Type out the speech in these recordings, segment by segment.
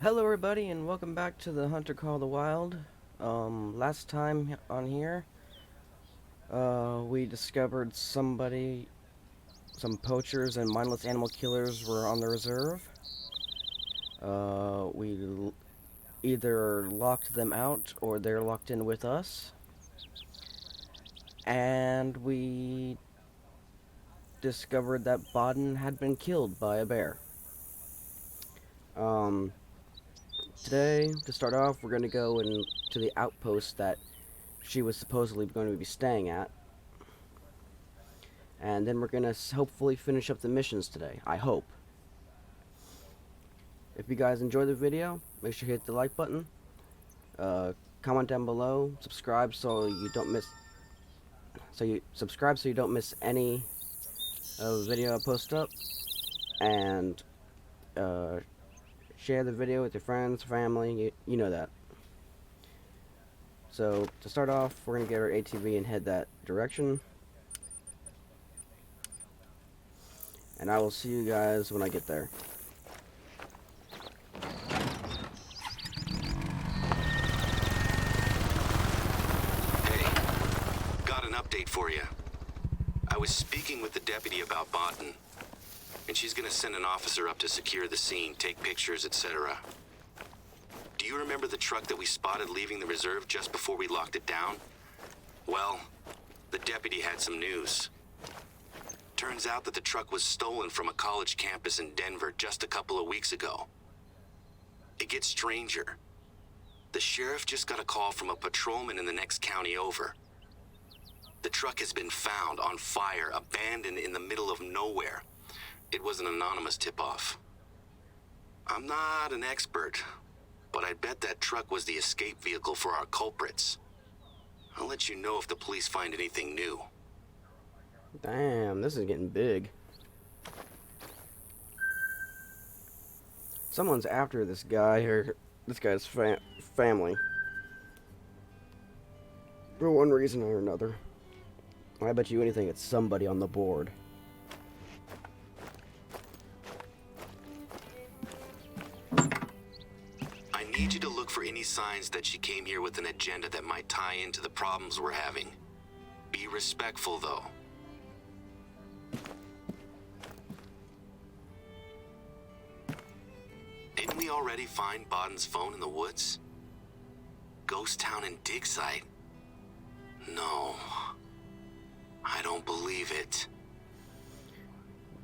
Hello everybody and welcome back to the Hunter Call the Wild. Last time on here, we discovered some poachers and mindless animal killers were on the reserve. We either locked them out or they're locked in with us. And we discovered that Baden had been killed by a bear. Um, Today, to start off, we're going to go to the outpost that she was supposedly going to be staying at. And then we're going to hopefully finish up the missions today. I hope. If you guys enjoy the video, make sure you hit the like button. Comment down below. Subscribe so you don't miss any video I post up. And share the video with your friends, family. You know that. So to start off, we're going to get our ATV and head that direction. And I will see you guys when I get there. Hey, got an update for you. I was speaking with the deputy about Baden, and she's gonna send an officer up to secure the scene, take pictures, etc. Do you remember the truck that we spotted leaving the reserve just before we locked it down? Well, the deputy had some news. Turns out that the truck was stolen from a college campus in Denver just a couple of weeks ago. It gets stranger. The sheriff just got a call from a patrolman in the next county over. The truck has been found on fire, abandoned in the middle of nowhere. It was an anonymous tip-off. I'm not an expert, but I bet that truck was the escape vehicle for our culprits. I'll let you know if the police find anything new. Damn, this is getting big. Someone's after this guy or this guy's family. For one reason or another. I bet you anything it's somebody on the board. I need you to look for any signs that she came here with an agenda that might tie into the problems we're having. Be respectful, though. Didn't we already find Baden's phone in the woods? Ghost town and dig site? No. I don't believe it.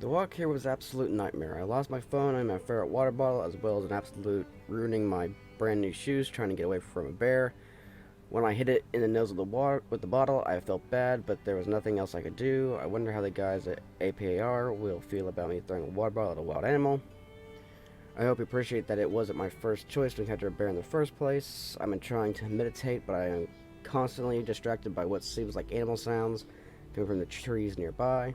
The walk here was an absolute nightmare. I lost my phone and my favorite water bottle, as well as an absolute ruining my brand new shoes trying to get away from a bear. When I hit it in the nose of the water with the bottle, I felt bad, but there was nothing else I could do. I wonder how the guys at APAR will feel about me throwing a water bottle at a wild animal. I hope you appreciate that it wasn't my first choice to encounter a bear in the first place. I've been trying to meditate, but I am constantly distracted by what seems like animal sounds coming from the trees nearby.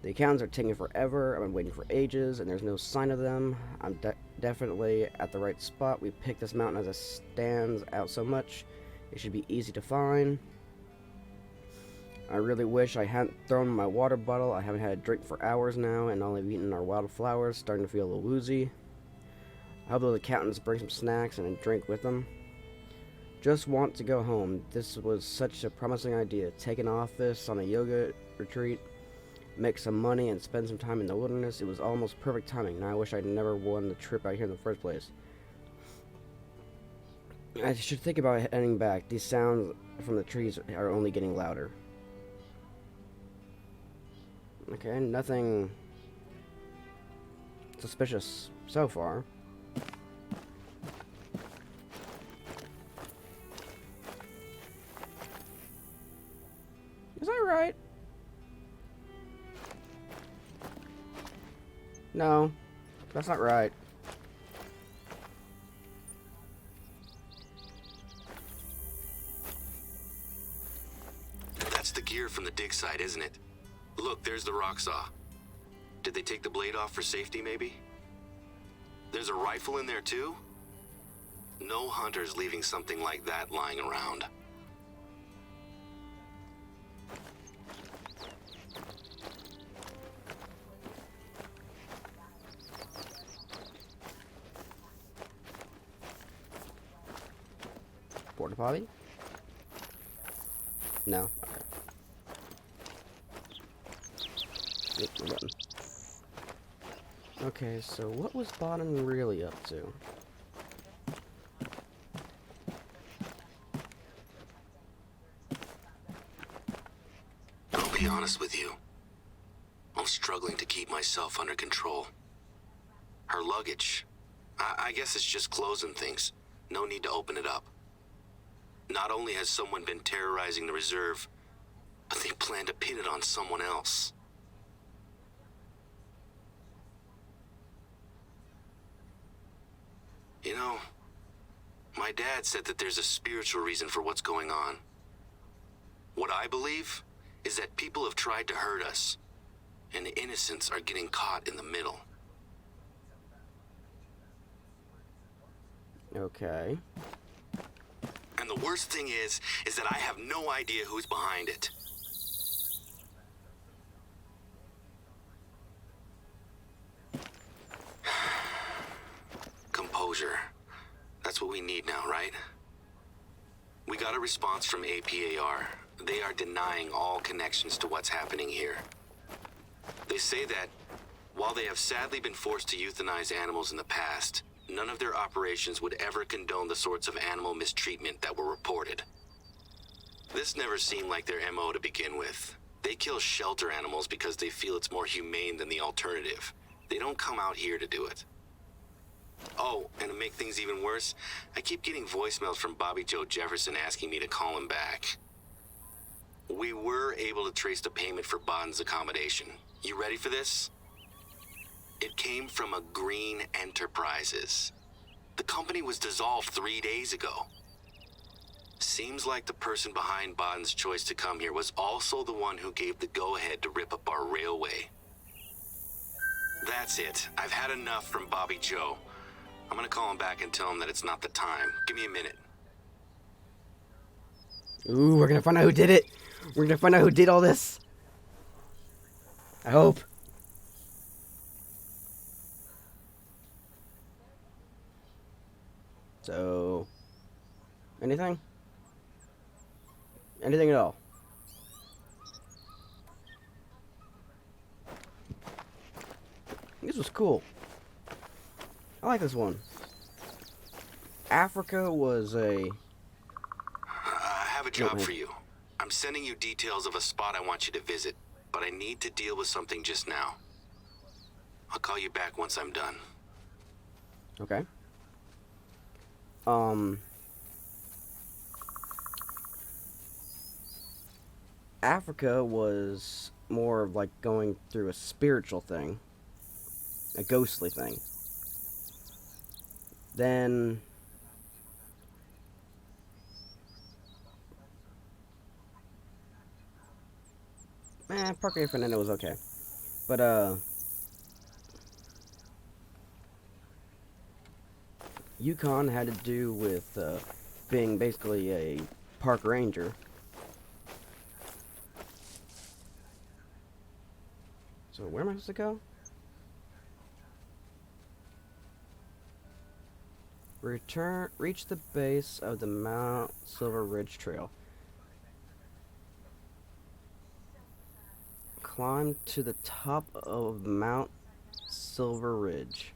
The encounters are taking forever. I've been waiting for ages, and there's no sign of them. I'm definitely at the right spot. We picked this mountain as it stands out so much. It should be easy to find. I really wish I hadn't thrown my water bottle. I haven't had a drink for hours now, and all I've eaten are wildflowers, starting to feel a little woozy. I hope those accountants bring some snacks and a drink with them. Just want to go home. This was such a promising idea. Take an office on a yoga retreat, make some money, and spend some time in the wilderness. It was almost perfect timing, and I wish I'd never won the trip out here in the first place. I should think about heading back. These sounds from the trees are only getting louder. Okay, nothing suspicious so far. Is that right? No, that's not right. That's the gear from the dig site, isn't it? Look, there's the rock saw. Did they take the blade off for safety, maybe? There's a rifle in there, too? No hunter's leaving something like that lying around. porta potty? No. Okay. Oop, my button. Okay, so what was Bodden really up to? I'll be honest with you. I'm struggling to keep myself under control. Her luggage. I guess it's just clothes and things. No need to open it up. Not only has someone been terrorizing the reserve, but they plan to pin it on someone else. You know, my dad said that there's a spiritual reason for what's going on. What I believe is that people have tried to hurt us, and the innocents are getting caught in the middle. Okay. And the worst thing is that I have no idea who's behind it. Composure. That's what we need now, right? We got a response from APAR. They are denying all connections to what's happening here. They say that, while they have sadly been forced to euthanize animals in the past, none of their operations would ever condone the sorts of animal mistreatment that were reported. This never seemed like their MO to begin with. They kill shelter animals because they feel it's more humane than the alternative. They don't come out here to do it. Oh, and to make things even worse, I keep getting voicemails from Bobby Joe Jefferson asking me to call him back. We were able to trace the payment for Bodden's accommodation. You ready for this? It came from a Green Enterprises. The company was dissolved 3 days ago. Seems like the person behind Bodden's choice to come here was also the one who gave the go-ahead to rip up our railway. That's it. I've had enough from Bobby Joe. I'm gonna call him back and tell him that it's not the time. Give me a minute. Ooh, we're gonna find out who did it. We're gonna find out who did all this. I hope. So, anything? Anything at all? This was cool. I like this one. Africa was a... I have a job for you. I'm sending you details of a spot I want you to visit, but I need to deal with something just now. I'll call you back once I'm done. Okay. Africa was more of like going through a spiritual thing. A ghostly thing. Then... Parque Fernando was okay. But, Yukon had to do with, being basically a park ranger. So where am I supposed to go? Reach the base of the Mount Silver Ridge Trail. Climb to the top of Mount Silver Ridge.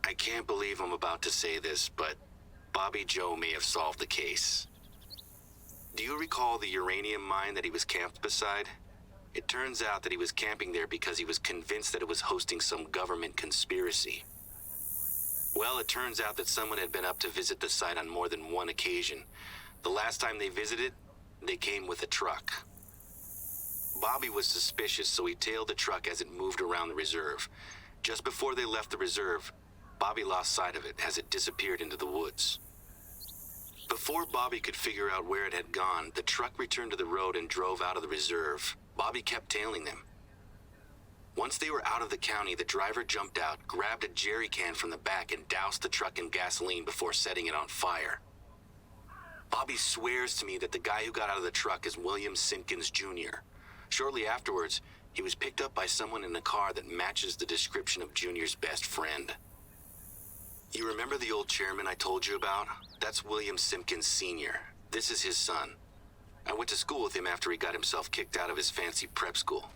I can't believe I'm about to say this, but Bobby Joe may have solved the case. Do you recall the uranium mine that he was camped beside? It turns out that he was camping there because he was convinced that it was hosting some government conspiracy. Well, it turns out that someone had been up to visit the site on more than one occasion. The last time they visited, they came with a truck. Bobby was suspicious, so he tailed the truck as it moved around the reserve. Just before they left the reserve, Bobby lost sight of it as it disappeared into the woods. Before Bobby could figure out where it had gone, the truck returned to the road and drove out of the reserve. Bobby kept tailing them. Once they were out of the county, the driver jumped out, grabbed a jerry can from the back, and doused the truck in gasoline before setting it on fire. Bobby swears to me that the guy who got out of the truck is William Simpkins Jr. Shortly afterwards, he was picked up by someone in a car that matches the description of Junior's best friend. You Remember the old chairman I told you about? That's William Simpkins Sr. This is his son. I went to school with him after he got himself kicked out of his fancy prep school.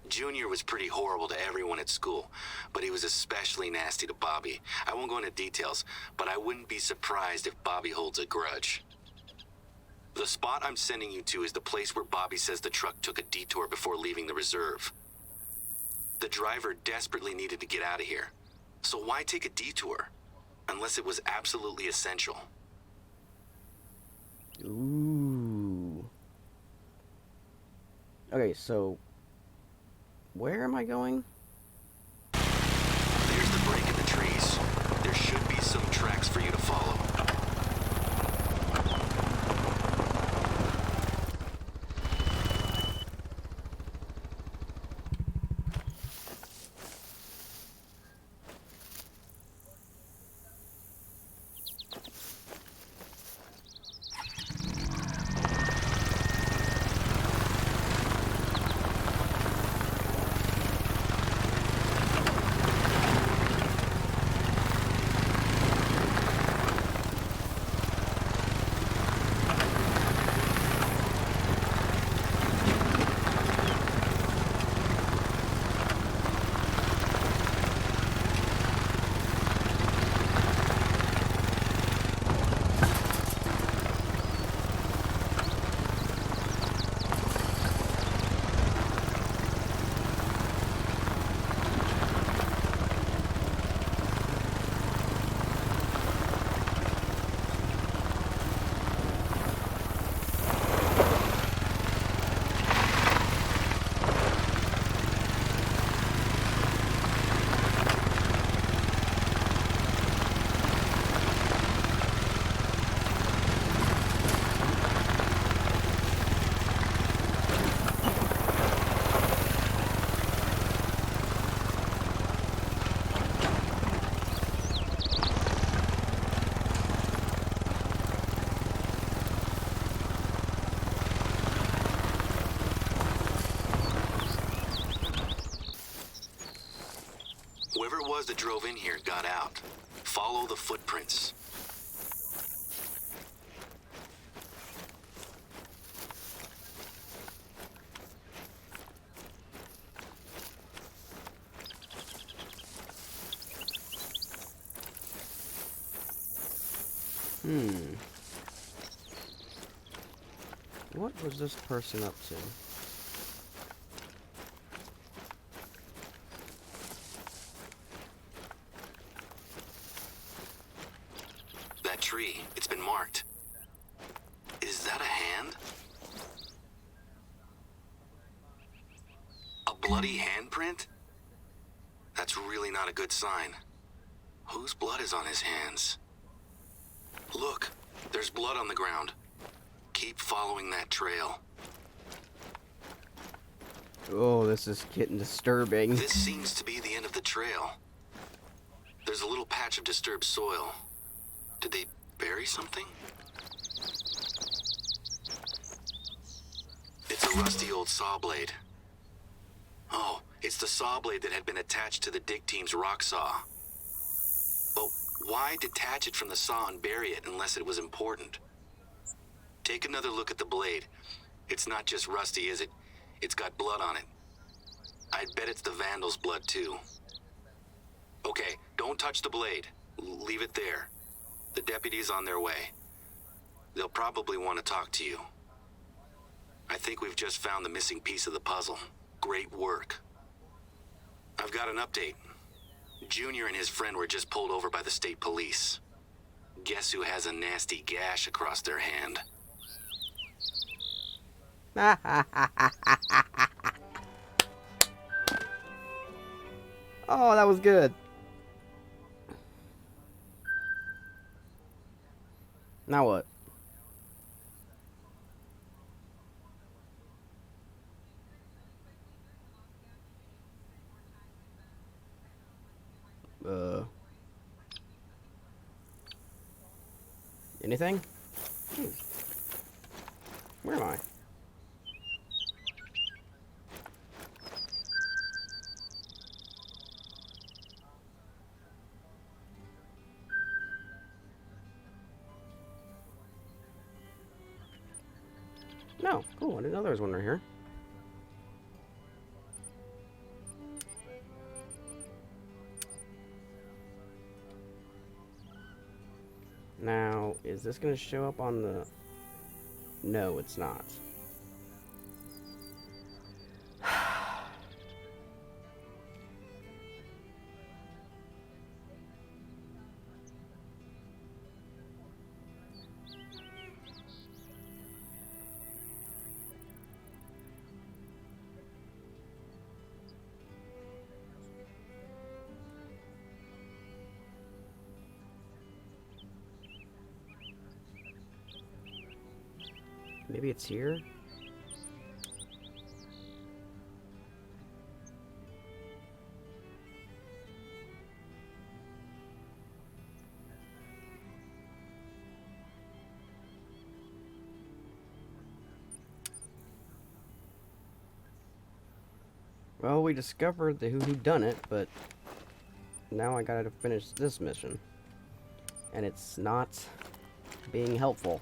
Junior was pretty horrible to everyone at school, but he was especially nasty to Bobby. I won't go into details, but I wouldn't be surprised if Bobby holds a grudge. The spot I'm sending you to is the place where Bobby says the truck took a detour before leaving the reserve. The driver desperately needed to get out of here, so why take a detour? Unless it was absolutely essential. Ooh. Okay, so where am I going? There's the break in the trees. There should be some tracks for you to follow. Whoever it was that drove in here got out. Follow the footprints. What was this person up to? That tree, it's been marked. Is that a hand? A bloody handprint? That's really not a good sign. Whose blood is on his hands? Look, there's blood on the ground. Keep following that trail. Oh, this is getting disturbing. This seems to be the end of the trail. There's a little patch of disturbed soil. Did they bury something? It's a rusty old saw blade. Oh, it's the saw blade that had been attached to the dig team's rock saw. But why detach it from the saw and bury it unless it was important? Take another look at the blade. It's not just rusty, is it? It's got blood on it. I'd bet it's the vandal's blood, too. Okay, don't touch the blade. Leave it there. The deputy's on their way. They'll probably want to talk to you. I think we've just found the missing piece of the puzzle. Great work. I've got an update. Junior and his friend were just pulled over by the state police. Guess who has a nasty gash across their hand? Oh, that was good. Now what? Anything? Where am I? Oh, cool. I didn't know there was one right here. Now, is this going to show up on the... No, it's not. Maybe it's here? Well, we discovered the who done it, but now I gotta finish this mission. And it's not being helpful.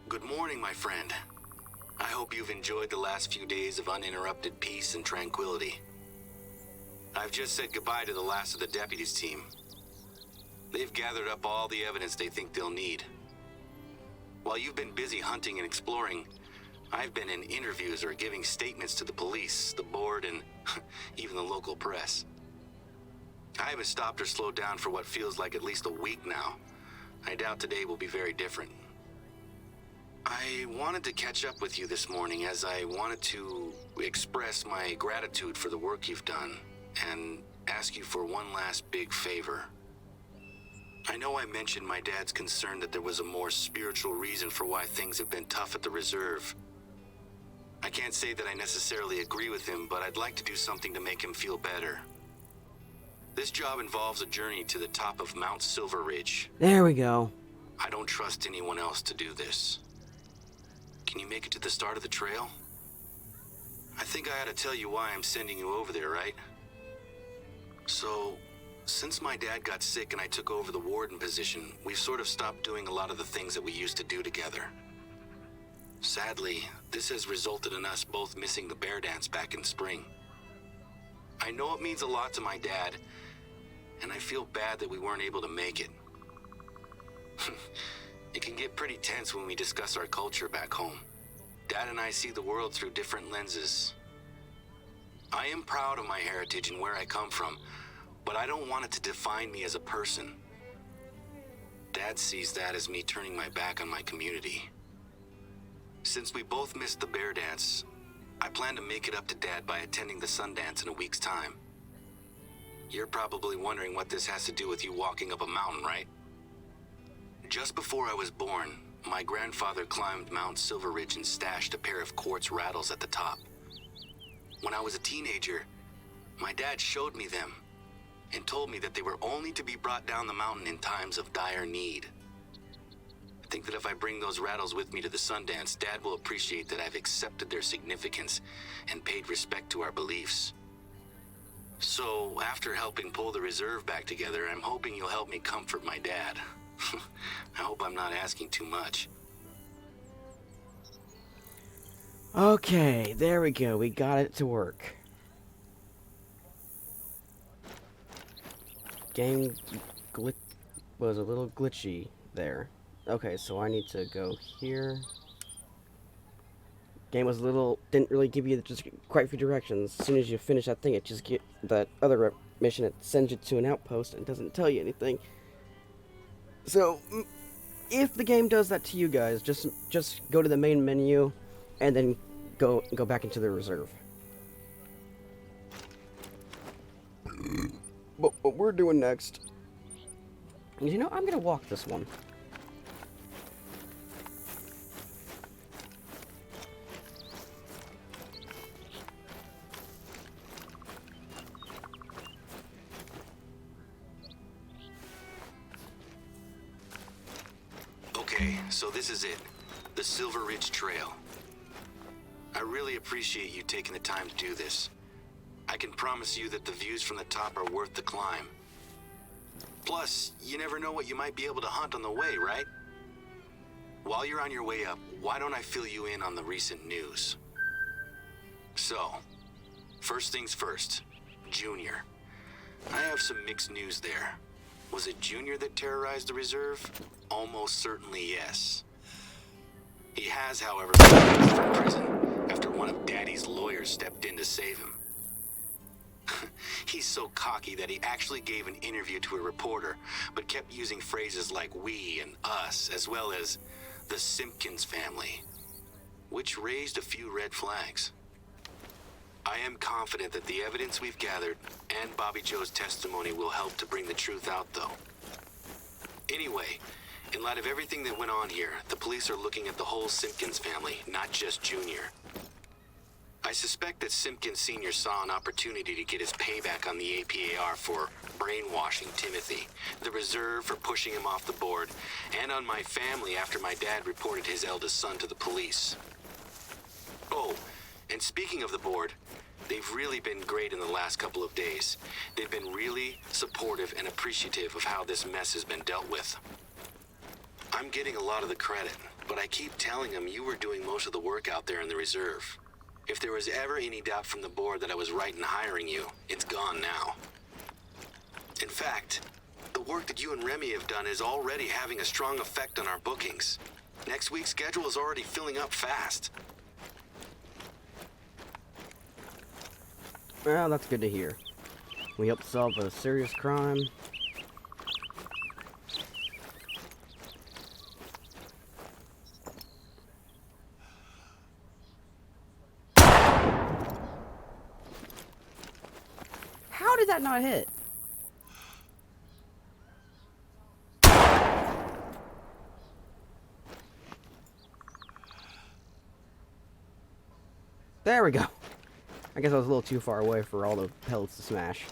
Good morning, my friend. I hope you've enjoyed the last few days of uninterrupted peace and tranquility. I've just said goodbye to the last of the deputies team. They've gathered up all the evidence they think they'll need. While you've been busy hunting and exploring, I've been in interviews or giving statements to the police, the board, and even the local press. I haven't stopped or slowed down for what feels like at least a week now. I doubt today will be very different. I wanted to catch up with you this morning as I wanted to express my gratitude for the work you've done and ask you for one last big favor. I know I mentioned my dad's concern that there was a more spiritual reason for why things have been tough at the reserve. I can't say that I necessarily agree with him, but I'd like to do something to make him feel better. This job involves a journey to the top of Mount Silver Ridge. There we go. I don't trust anyone else to do this. Can you make it to the start of the trail? I think I ought to tell you why I'm sending you over there, right? So, since my dad got sick and I took over the warden position, we've sort of stopped doing a lot of the things that we used to do together. Sadly, this has resulted in us both missing the bear dance back in spring. I know it means a lot to my dad, and I feel bad that we weren't able to make it. It can get pretty tense when we discuss our culture back home. Dad and I see the world through different lenses. I am proud of my heritage and where I come from, but I don't want it to define me as a person. Dad sees that as me turning my back on my community. Since we both missed the bear dance, I plan to make it up to Dad by attending the Sundance in a week's time. You're probably wondering what this has to do with you walking up a mountain, right? Just before I was born, my grandfather climbed Mount Silver Ridge and stashed a pair of quartz rattles at the top. When I was a teenager, my dad showed me them and told me that they were only to be brought down the mountain in times of dire need. I think that if I bring those rattles with me to the Sundance, Dad will appreciate that I've accepted their significance and paid respect to our beliefs. So, after helping pull the reserve back together, I'm hoping you'll help me comfort my dad. I hope I'm not asking too much. Okay, there we go. We got it to work. Game was a little glitchy there. Okay, so I need to go here. Game was a little, didn't really give you just quite a few directions. As soon as you finish that thing, it just get that other mission. It sends you to an outpost and doesn't tell you anything. So, if the game does that to you guys, just go to the main menu, and then go back into the reserve. But what we're doing next, you know, I'm gonna walk this one. Okay, so this is it. The Silver Ridge Trail. I really appreciate you taking the time to do this. I can promise you that the views from the top are worth the climb. Plus, you never know what you might be able to hunt on the way, right? While you're on your way up, why don't I fill you in on the recent news? So, first things first, Junior. I have some mixed news there. Was it Junior that terrorized the reserve? Almost certainly yes. He has, however, been released from prison after one of Daddy's lawyers stepped in to save him. He's so cocky that he actually gave an interview to a reporter, but kept using phrases like we and us, as well as the Simpkins family, which raised a few red flags. I am confident that the evidence we've gathered and Bobby Joe's testimony will help to bring the truth out, though. Anyway, in light of everything that went on here, the police are looking at the whole Simpkins family, not just Junior. I suspect that Simpkins Sr. saw an opportunity to get his payback on the APAR for brainwashing Timothy, the reserve for pushing him off the board, and on my family after my dad reported his eldest son to the police. Oh, and speaking of the board, they've really been great in the last couple of days. They've been really supportive and appreciative of how this mess has been dealt with. I'm getting a lot of the credit, but I keep telling them you were doing most of the work out there in the reserve. If there was ever any doubt from the board that I was right in hiring you, it's gone now. In fact, the work that you and Remy have done is already having a strong effect on our bookings. Next week's schedule is already filling up fast. Well, that's good to hear. We helped solve a serious crime. How did that not hit? There we go. I guess I was a little too far away for all the pellets to smash.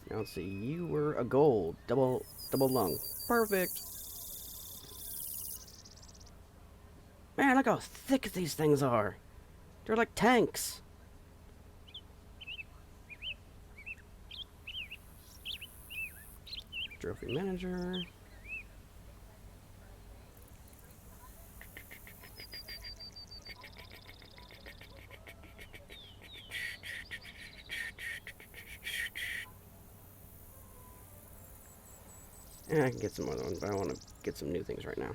Now let's see. You were a gold. Double lung. Perfect. Man, look how thick these things are. They're like tanks. Trophy manager. Yeah, I can get some other ones, but I want to get some new things right now.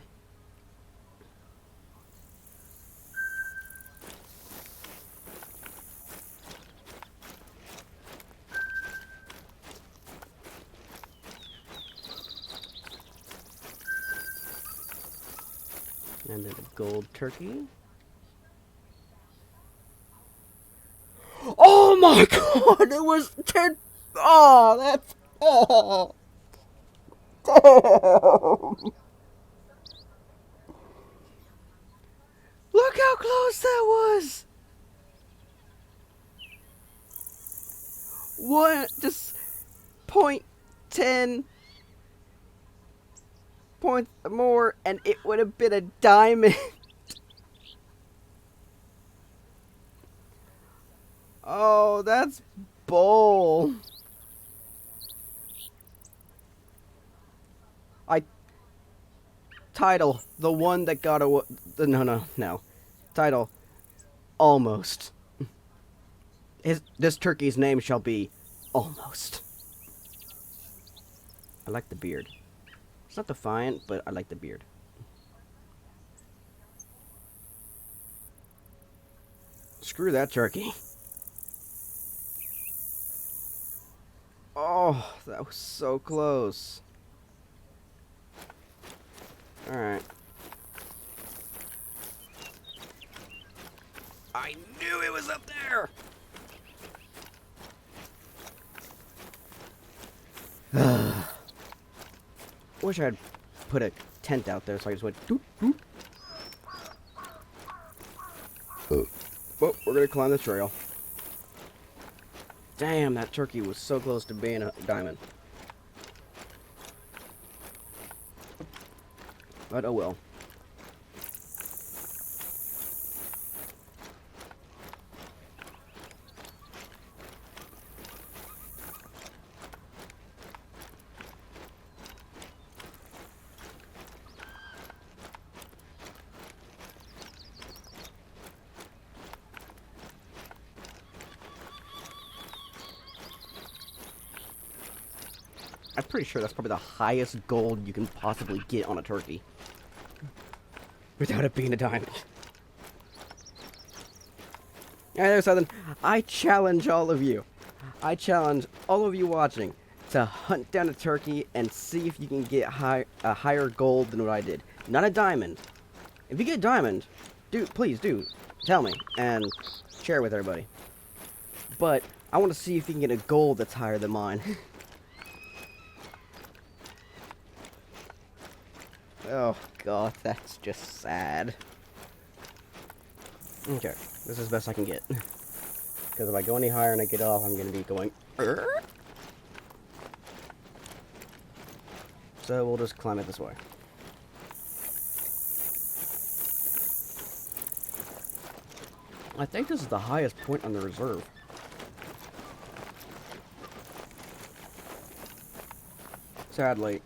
And then a gold turkey. Oh my god! It was 10. Oh, that's. Oh. Damn. Look how close that was! Just 0.10 points more, and it would have been a diamond. Oh, that's bull. Title, the one that got away. No. Title, almost. This turkey's name shall be Almost. I like the beard. It's not defiant, but I like the beard. Screw that turkey. Oh, that was so close. Alright. I knew it was up there! Wish I had put a tent out there so I just went doop doop. Well, we're gonna climb the trail. Damn, that turkey was so close to being a diamond. But oh well. I'm pretty sure that's probably the highest gold you can possibly get on a turkey. Without it being a diamond. Alright, there's something. I challenge all of you. I challenge all of you watching to hunt down a turkey and see if you can get a higher gold than what I did. Not a diamond. If you get a diamond, please do tell me and share with everybody. But I want to see if you can get a gold that's higher than mine. Oh god, that's just sad. Okay, this is the best I can get. Because if I go any higher and I get off, I'm going to be going... So we'll just climb it this way. I think this is the highest point on the reserve. Sadly,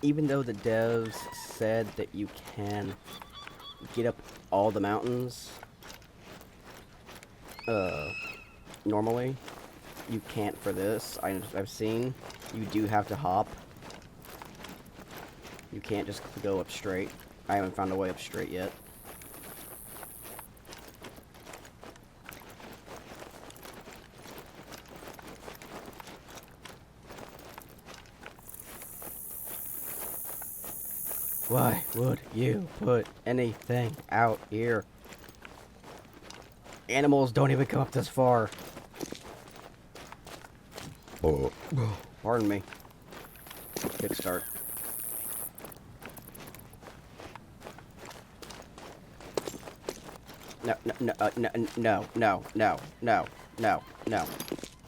even though the devs said that you can get up all the mountains, normally, you can't for this. I've seen, you do have to hop. You can't just go up straight. I haven't found a way up straight yet. Why would you put anything out here? Animals don't even come up this far. Oh. Pardon me. Kickstart. No.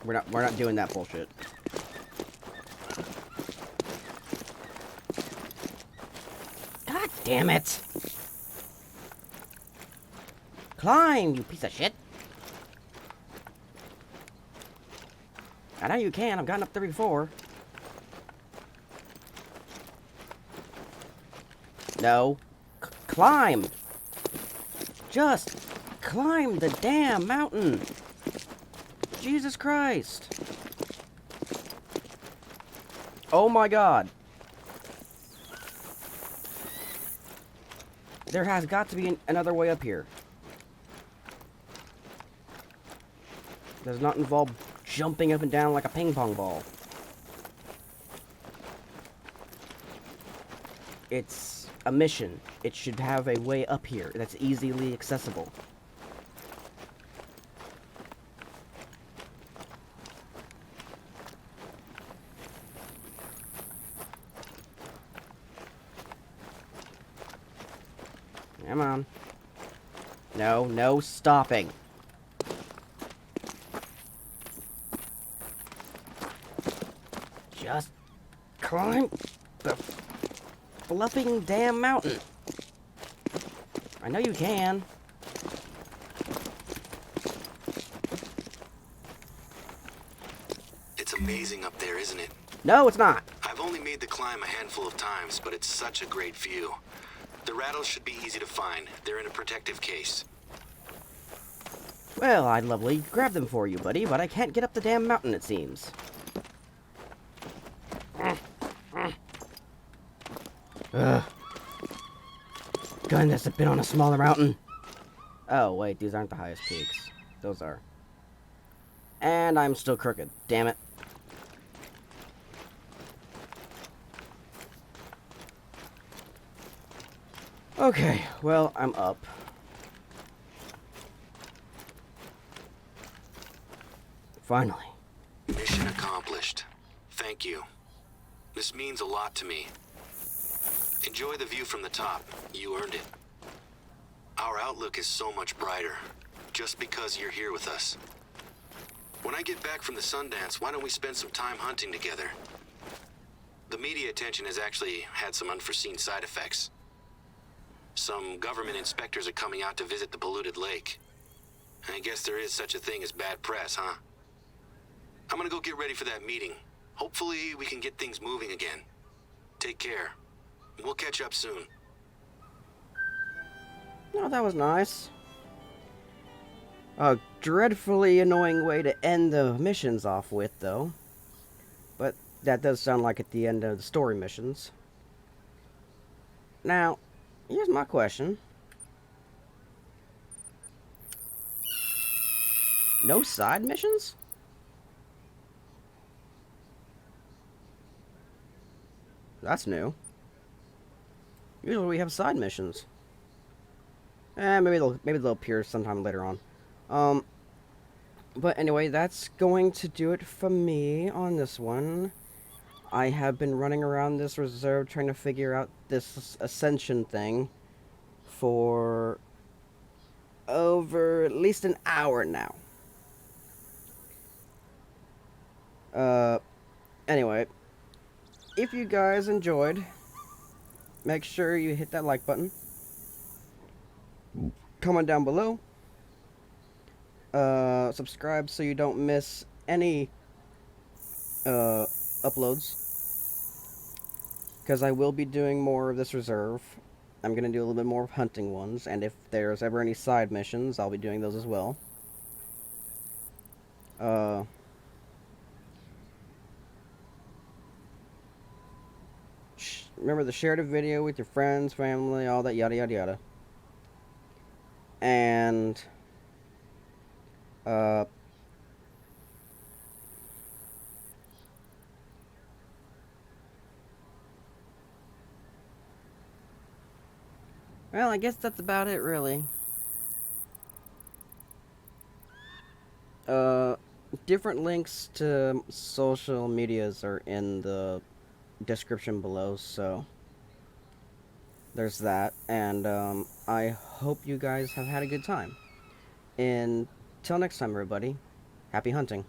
We're not doing that bullshit. God damn it! Climb, you piece of shit! I know you can, I've gotten up there before. No. Climb! Just climb the damn mountain! Jesus Christ! Oh my god! There has got to be another way up here. Does not involve jumping up and down like a ping pong ball. It's a mission. It should have a way up here that's easily accessible. Come on. No stopping. Just climb the fluffing damn mountain. I know you can. It's amazing up there, isn't it? No, it's not. I've only made the climb a handful of times, but it's such a great view. The rattles should be easy to find. They're in a protective case. Well, I'd lovely grab them for you, buddy, but I can't get up the damn mountain, it seems. Ugh. Goodness, I've been on a smaller mountain. Oh, wait, these aren't the highest peaks. Those are. And I'm still crooked. Damn it. Okay, well, I'm up. Finally. Mission accomplished. Thank you. This means a lot to me. Enjoy the view from the top. You earned it. Our outlook is so much brighter, just because you're here with us. When I get back from the Sundance, why don't we spend some time hunting together? the media attention has actually had some unforeseen side effects. Some government inspectors are coming out to visit the polluted lake. I guess there is such a thing as bad press, huh? I'm gonna go get ready for that meeting. Hopefully we can get things moving again. Take care. We'll catch up soon. Oh, that was nice. A dreadfully annoying way to end the missions off with, though. But that does sound like at the end of the story missions. Now, here's my question. No side missions? That's new. Usually we have side missions. Maybe they'll appear sometime later on. Um, but anyway, that's going to do it for me on this one. I have been running around this reserve trying to figure out this ascension thing for over at least an hour now. Anyway, if you guys enjoyed, make sure you hit that like button. Comment down below. Subscribe so you don't miss any uploads. Because I will be doing more of this reserve. I'm going to do a little bit more of hunting ones, and if there's ever any side missions, I'll be doing those as well. Remember to share the video with your friends, family, all that yada yada yada. And well, I guess that's about it, really. Different links to social medias are in the description below, so there's that. And I hope you guys have had a good time. Until next time, everybody, happy hunting.